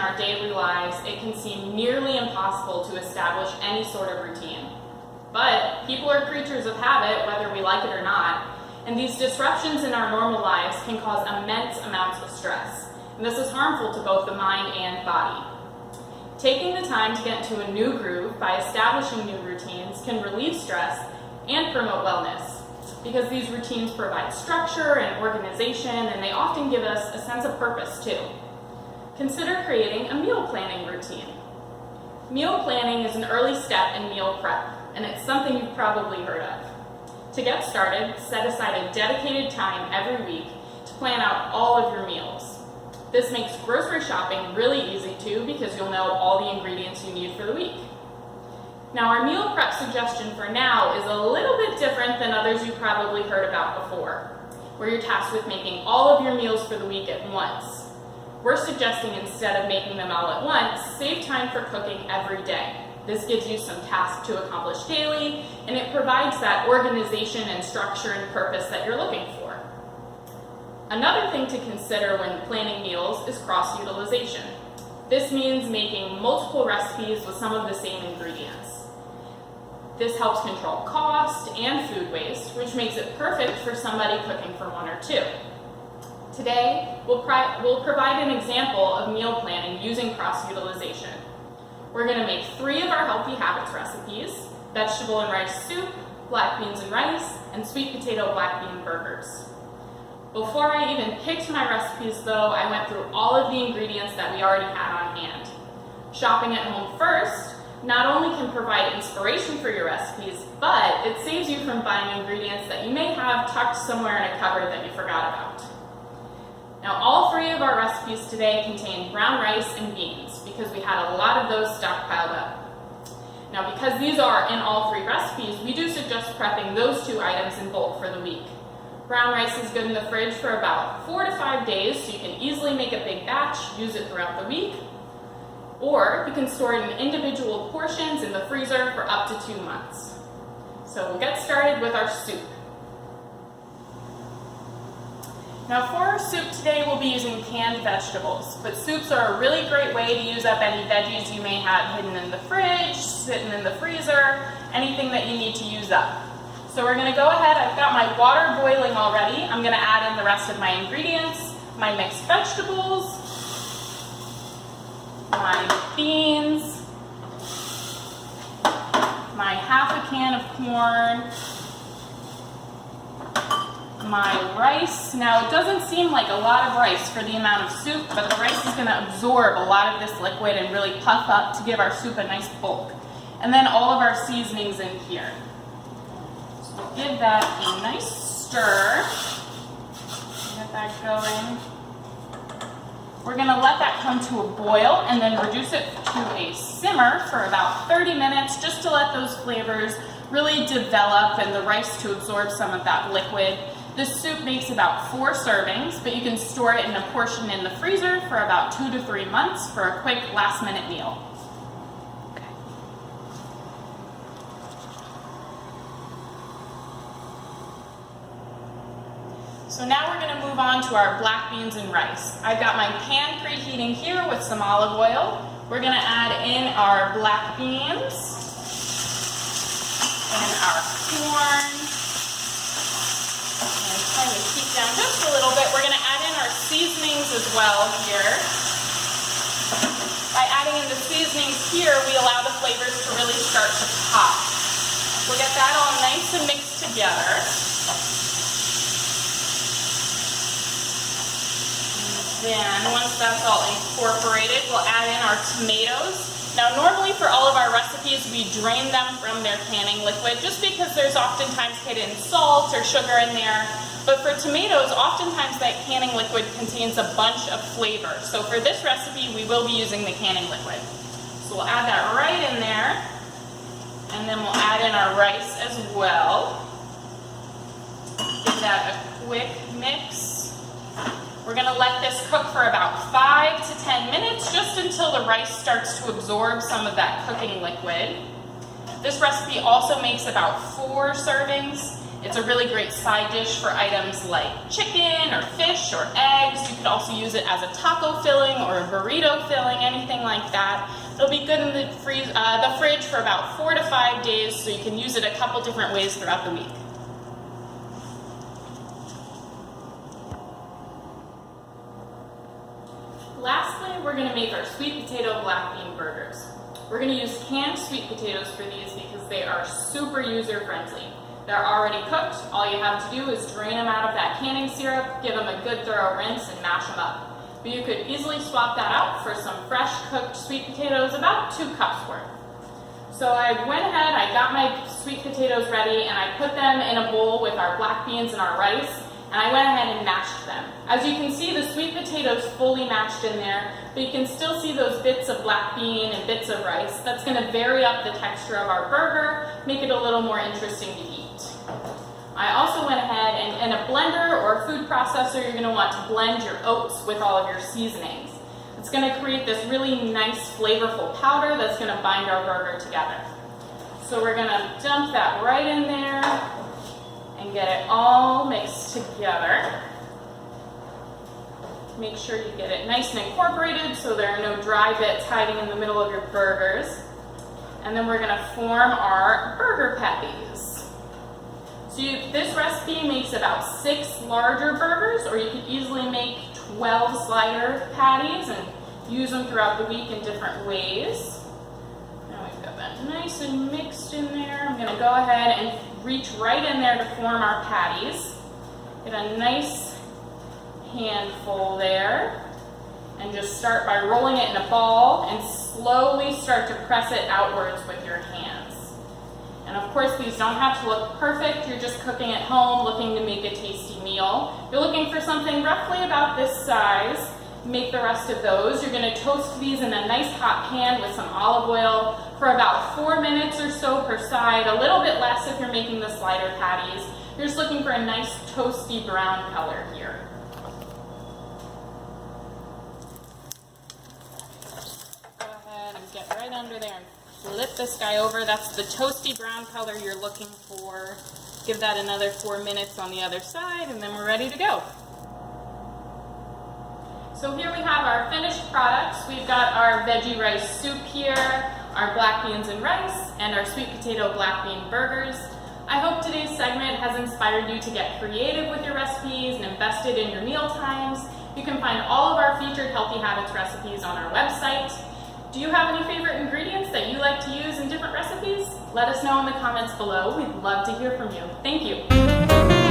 our daily lives, it can seem nearly impossible to establish any sort of routine. But people are creatures of habit, whether we like it or not, and these disruptions in our normal lives can cause immense amounts of stress. And this is harmful to both the mind and body. Taking the time to get into a new groove by establishing new routines can relieve stress and promote wellness, because these routines provide structure and organization, and they often give us a sense of purpose too. Consider creating a meal planning routine. Meal planning is an early step in meal prep, and it's something you've probably heard of. To get started, set aside a dedicated time every week to plan out all of your meals. This makes grocery shopping really easy too, because you'll know all the ingredients you need for the week. Now, our meal prep suggestion for now is a little bit different than others you've probably heard about before, where you're tasked with making all of your meals for the week at once. We're suggesting, instead of making them all at once, save time for cooking every day. This gives you some tasks to accomplish daily, and it provides that organization and structure and purpose that you're looking for. Another thing to consider when planning meals is cross-utilization. This means making multiple recipes with some of the same ingredients. This helps control cost and food waste, which makes it perfect for somebody cooking for one or two. Today, we'll provide an example of meal planning using cross-utilization. We're going to make 3 of our Healthy Habits recipes: vegetable and rice soup, black beans and rice, and sweet potato black bean burgers. Before I even picked my recipes though, I went through all of the ingredients that we already had on hand. Shopping at home first not only can provide inspiration for your recipes, but it saves you from buying ingredients that you may have tucked somewhere in a cupboard that you forgot about. Now, all 3 of our recipes today contain brown rice and beans, because we had a lot of those stockpiled up. Now, because these are in all 3 recipes, we do suggest prepping those 2 items in bulk for the week. Brown rice is good in the fridge for about 4 to 5 days, so you can easily make a big batch, use it throughout the week. Or you can store it in individual portions in the freezer for up to 2 months. So we'll get started with our soup. Now, for our soup today, we'll be using canned vegetables, but soups are a really great way to use up any veggies you may have hidden in the fridge, sitting in the freezer, anything that you need to use up. So we're going to go ahead. I've got my water boiling already. I'm going to add in the rest of my ingredients, my mixed vegetables, my beans, my half a can of corn, my rice. Now, it doesn't seem like a lot of rice for the amount of soup, but the rice is going to absorb a lot of this liquid and really puff up to give our soup a nice bulk. And then all of our seasonings in here. So give that a nice stir. Get that going. We're going to let that come to a boil and then reduce it to a simmer for about 30 minutes, just to let those flavors really develop and the rice to absorb some of that liquid. This soup makes about 4 servings, but you can store it in a portion in the freezer for about 2 to 3 months for a quick last-minute meal. So now we're going to move on to our black beans and rice. I've got my pan preheating here with some olive oil. We're going to add in our black beans and our corn. And try to heat down just a little bit. We're going to add in our seasonings as well here. By adding in the seasonings here, we allow the flavors to really start to pop. We'll get that all nice and mixed together. Then, once that's all incorporated, we'll add in our tomatoes. Now, normally for all of our recipes, we drain them from their canning liquid, just because there's oftentimes hidden salt or sugar in there. But for tomatoes, oftentimes that canning liquid contains a bunch of flavor. So for this recipe, we will be using the canning liquid. So we'll add that right in there. And then we'll add in our rice as well. Give that a quick mix. We're going to let this cook for about 5 to 10 minutes, just until the rice starts to absorb some of that cooking liquid. This recipe also makes about 4 servings. It's a really great side dish for items like chicken or fish or eggs. You could also use it as a taco filling or a burrito filling, anything like that. It'll be good in the fridge for about 4 to 5 days, so you can use it a couple different ways throughout the week. Lastly, we're going to make our sweet potato black bean burgers. We're going to use canned sweet potatoes for these because they are super user-friendly. They're already cooked. All you have to do is drain them out of that canning syrup, give them a good thorough rinse, and mash them up. But you could easily swap that out for some fresh cooked sweet potatoes, about 2 cups worth. So I went ahead, I got my sweet potatoes ready, and I put them in a bowl with our black beans and our rice, and I went ahead and mashed them. As you can see, the sweet potatoes fully mashed in there, but you can still see those bits of black bean and bits of rice. That's going to vary up the texture of our burger, make it a little more interesting to eat. I also went ahead and in a blender or a food processor, you're going to want to blend your oats with all of your seasonings. It's going to create this really nice flavorful powder that's going to bind our burger together. So we're going to dump that right in there and get it all mixed together. Make sure you get it nice and incorporated so there are no dry bits hiding in the middle of your burgers. And then we're going to form our burger patties. So this recipe makes about 6 larger burgers, or you could easily make 12 slider patties and use them throughout the week in different ways. Now we've got that nice and mixed in there. I'm going to go ahead and reach right in there to form our patties. Get a nice handful there, and just start by rolling it in a ball and slowly start to press it outwards with your hands. And of course, these don't have to look perfect. You're just cooking at home, looking to make a tasty meal. You're looking for something roughly about this size. Make the rest of those. You're going to toast these in a nice hot pan with some olive oil for about 4 minutes or so per side, a little bit less if you're making the slider patties. You're just looking for a nice toasty brown color here. Go ahead and get right under there and flip this guy over. That's the toasty brown color you're looking for. Give that another 4 minutes on the other side, and then we're ready to go. So here we have our finished products. We've got our veggie rice soup here, our black beans and rice, and our sweet potato black bean burgers. I hope today's segment has inspired you to get creative with your recipes and invested in your meal times. You can find all of our featured Healthy Habits recipes on our website. Do you have any favorite ingredients that you like to use in different recipes? Let us know in the comments below. We'd love to hear from you. Thank you.